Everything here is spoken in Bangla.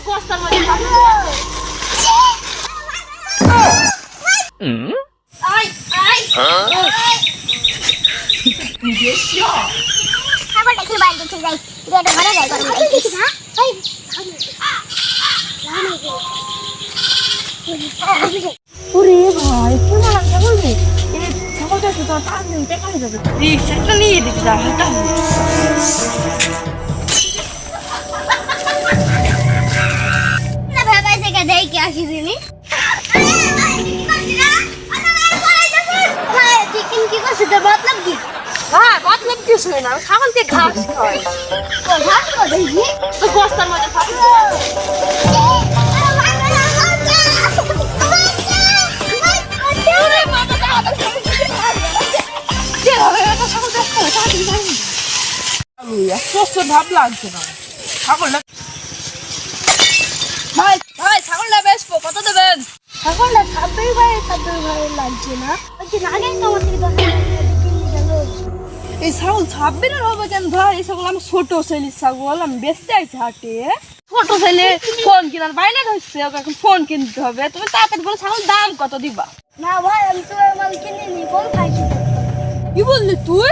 বস্তার মধ্যে ছাগল আই আই ছাগলটা কি বাইরে চলে যাই রেডে ঘরে যাই গরম লাগছে না এই ওরে ভাই কি মারা ছাগল রে এই ছাগলটা তো তার দিন টেকা হয়ে যাবে এই সেটা নিয়ে দিতে যা হাঁটা না ভাই থেকে দেই কি আসি দিনি ভাই চিকেন কি করছিস তোর মতলব কি হ্যাঁ মতলব কি শুনে না ছাগলকে ঘাস খায় তো ঘাস কো দেখি তো বস্তার মধ্যে ছাগল ভাব লাগছে না ছাগলটা ভাই ভাই ছাগলটা বেচবো কত দেবেন ছাগলটা ছাব্বিশ ভাই লাগছে না ওই যে আগেই তো আমার থেকে 10 কিনে গেল এই ছাগল 26 হবে কেন ভাই এই ছাগল আমি ছোট ছেলে ছাগল আমি বেচতে আইছি হাটে ছোট ছেলে ফোন কেনার বাইরে হচ্ছে এখন ফোন কিনতে হবে তুমি তাড়াতাড়ি বলে ছাগল দাম কত দিবা না ভাই আমি তো মাল কিনে নি কোন খাইছি কি বললি তুই